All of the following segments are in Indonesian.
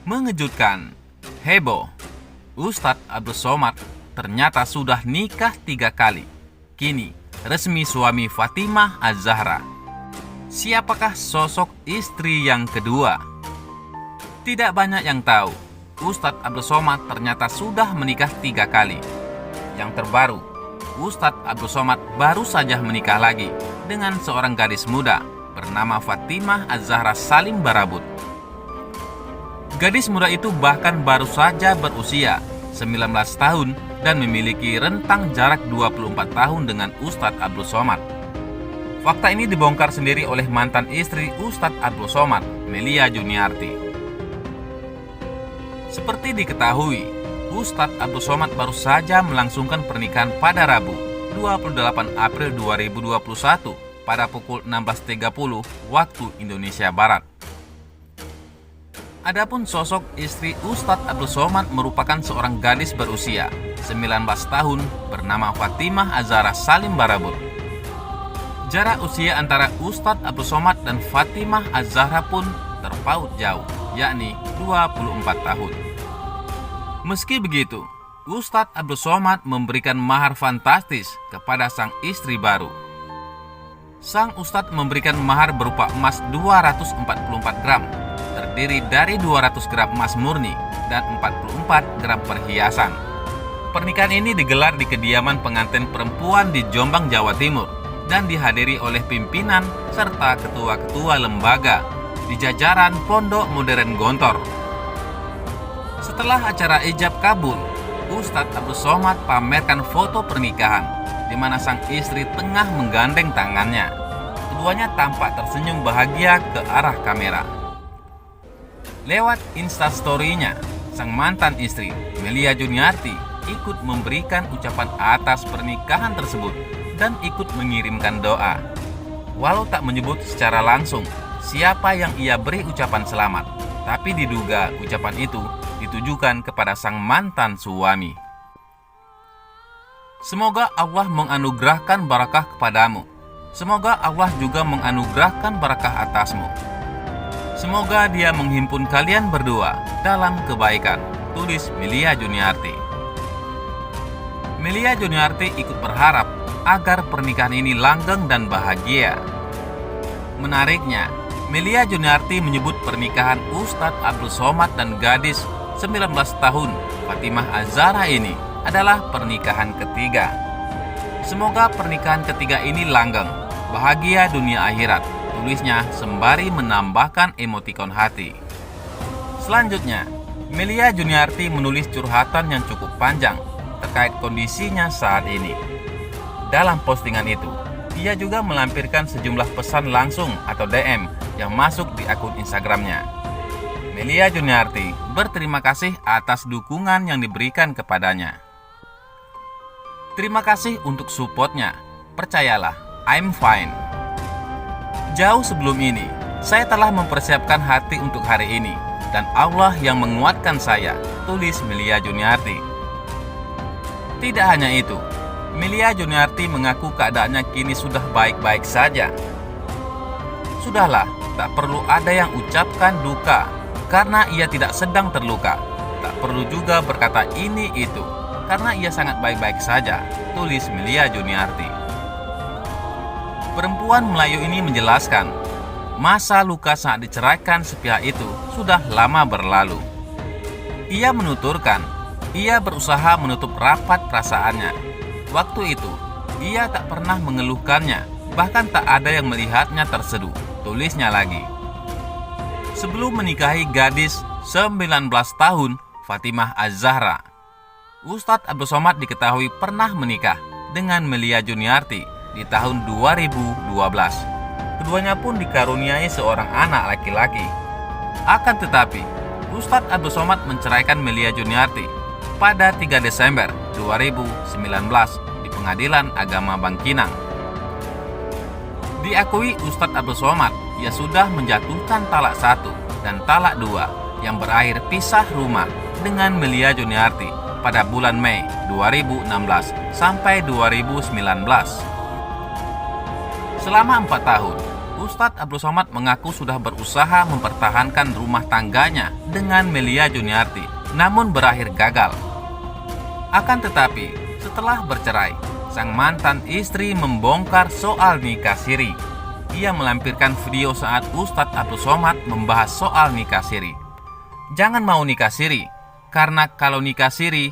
Mengejutkan, heboh, Ustadz Abdul Somad ternyata sudah nikah 3 kali. Kini resmi suami Fatimah Az-Zahra. Siapakah sosok istri yang kedua? Tidak banyak yang tahu, Ustadz Abdul Somad ternyata sudah menikah 3 kali. Yang terbaru, Ustadz Abdul Somad baru saja menikah lagi dengan seorang gadis muda bernama Fatimah Az-Zahra Salim Barabut. Gadis muda itu bahkan baru saja berusia 19 tahun dan memiliki rentang jarak 24 tahun dengan Ustadz Abdul Somad. Fakta ini dibongkar sendiri oleh mantan istri Ustadz Abdul Somad, Melia Juniarti. Seperti diketahui, Ustadz Abdul Somad baru saja melangsungkan pernikahan pada Rabu, 28 April 2021 pada pukul 16.30 waktu Indonesia Barat. Adapun sosok istri Ustadz Abdul Somad merupakan seorang gadis berusia 19 tahun bernama Fatimah Az-Zahra Salim Barabut. Jarak usia antara Ustadz Abdul Somad dan Fatimah Az-Zahra pun terpaut jauh, yakni 24 tahun. Meski begitu, Ustadz Abdul Somad memberikan mahar fantastis kepada sang istri baru. Sang Ustadz memberikan mahar berupa emas 244 gram, terdiri dari 200 gram emas murni dan 44 gram perhiasan. Pernikahan ini digelar di kediaman pengantin perempuan di Jombang, Jawa Timur dan dihadiri oleh pimpinan serta ketua-ketua lembaga di jajaran Pondok Modern Gontor. Setelah acara ijab kabul, Ustadz Abdul Somad pamerkan foto pernikahan di mana sang istri tengah menggandeng tangannya. Keduanya tampak tersenyum bahagia ke arah kamera. Lewat instastory-nya, sang mantan istri, Melia Juniarti, ikut memberikan ucapan atas pernikahan tersebut dan ikut mengirimkan doa. Walau tak menyebut secara langsung siapa yang ia beri ucapan selamat, tapi diduga ucapan itu ditujukan kepada sang mantan suami. Semoga Allah menganugerahkan barakah kepadamu. Semoga Allah juga menganugerahkan barakah atasmu. Semoga Dia menghimpun kalian berdua dalam kebaikan, tulis Melia Juniarti. Melia Juniarti ikut berharap agar pernikahan ini langgeng dan bahagia. Menariknya, Melia Juniarti menyebut pernikahan Ustadz Abdul Somad dan gadis 19 tahun Fatimah Az-Zahra ini adalah pernikahan ketiga. Semoga pernikahan ketiga ini langgeng, bahagia dunia akhirat, tulisnya sembari menambahkan emotikon hati. Selanjutnya, Melia Juniarti menulis curhatan yang cukup panjang terkait kondisinya saat ini. Dalam postingan itu, ia juga melampirkan sejumlah pesan langsung atau DM yang masuk di akun Instagramnya. Melia Juniarti berterima kasih atas dukungan yang diberikan kepadanya. Terima kasih untuk supportnya. Percayalah, I'm fine. Jauh sebelum ini, saya telah mempersiapkan hati untuk hari ini dan Allah yang menguatkan saya, tulis Melia Juniarti. Tidak hanya itu, Melia Juniarti mengaku keadaannya kini sudah baik-baik saja. Sudahlah, tak perlu ada yang ucapkan duka karena ia tidak sedang terluka. Tak perlu juga berkata ini itu karena ia sangat baik-baik saja, tulis Melia Juniarti. Perempuan Melayu ini menjelaskan, masa luka saat diceraikan sepihak itu sudah lama berlalu. Ia menuturkan, ia berusaha menutup rapat perasaannya. Waktu itu, ia tak pernah mengeluhkannya, bahkan tak ada yang melihatnya terseduh, tulisnya lagi. Sebelum menikahi gadis 19 tahun Fatimah Az-Zahra, Ustadz Abdul Somad diketahui pernah menikah dengan Melia Juniarti di tahun 2012. Keduanya pun dikaruniai seorang anak laki-laki. Akan tetapi, Ustadz Abdul Somad menceraikan Melia Juniarti pada 3 Desember 2019 di Pengadilan Agama Bangkinang. Diakui Ustadz Abdul Somad, ia sudah menjatuhkan talak 1 dan talak 2 yang berakhir pisah rumah dengan Melia Juniarti pada bulan Mei 2016 sampai 2019. Selama 4 tahun, Ustadz Abdul Somad mengaku sudah berusaha mempertahankan rumah tangganya dengan Melia Juniarti, namun berakhir gagal. Akan tetapi, setelah bercerai, sang mantan istri membongkar soal nikah siri. Ia melampirkan video saat Ustadz Abdul Somad membahas soal nikah siri. Jangan mau nikah siri, karena kalau nikah siri,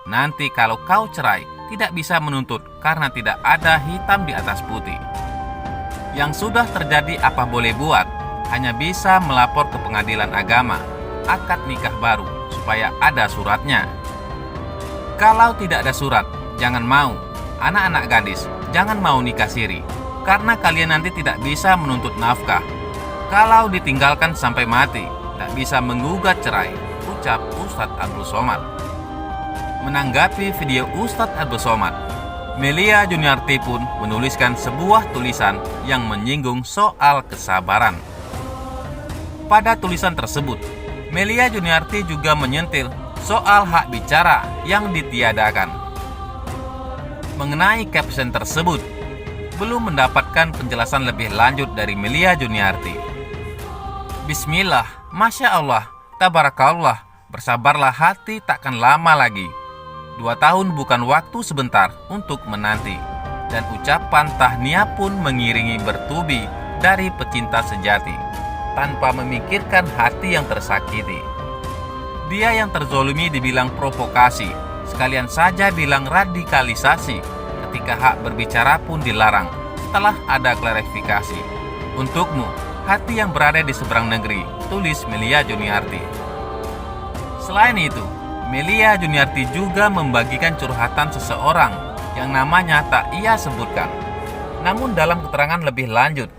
nanti kalau kau cerai, tidak bisa menuntut karena tidak ada hitam di atas putih. Yang sudah terjadi apa boleh buat, hanya bisa melapor ke pengadilan agama, akad nikah baru, supaya ada suratnya. Kalau tidak ada surat, jangan mau. Anak-anak gadis, jangan mau nikah siri, karena kalian nanti tidak bisa menuntut nafkah. Kalau ditinggalkan sampai mati, tak bisa menggugat cerai, ucap Ustadz Abdul Somad. Menanggapi video Ustadz Abdul Somad, Melia Juniarti pun menuliskan sebuah tulisan yang menyinggung soal kesabaran. Pada tulisan tersebut, Melia Juniarti juga menyentil soal hak bicara yang ditiadakan. Mengenai caption tersebut, belum mendapatkan penjelasan lebih lanjut dari Melia Juniarti. Bismillah, Masya Allah, Tabarakallah, bersabarlah hati takkan lama lagi. 2 tahun bukan waktu sebentar untuk menanti. Dan ucapan tahniah pun mengiringi bertubi dari pecinta sejati, tanpa memikirkan hati yang tersakiti. Dia yang terzolimi dibilang provokasi, sekalian saja bilang radikalisasi, ketika hak berbicara pun dilarang setelah ada klarifikasi. Untukmu, hati yang berada di seberang negeri, tulis Melia Juniarti. Selain itu, Melia Juniarti juga membagikan curhatan seseorang yang namanya tak ia sebutkan. Namun dalam keterangan lebih lanjut,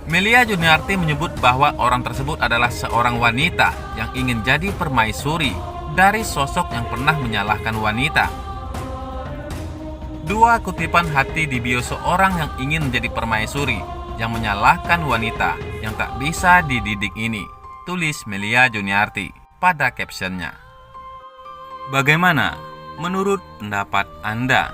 Melia Juniarti menyebut bahwa orang tersebut adalah seorang wanita yang ingin jadi permaisuri dari sosok yang pernah menyalahkan wanita. 2 kutipan hati di bio seorang yang ingin menjadi permaisuri yang menyalahkan wanita yang tak bisa dididik ini, tulis Melia Juniarti pada captionnya. Bagaimana menurut pendapat Anda?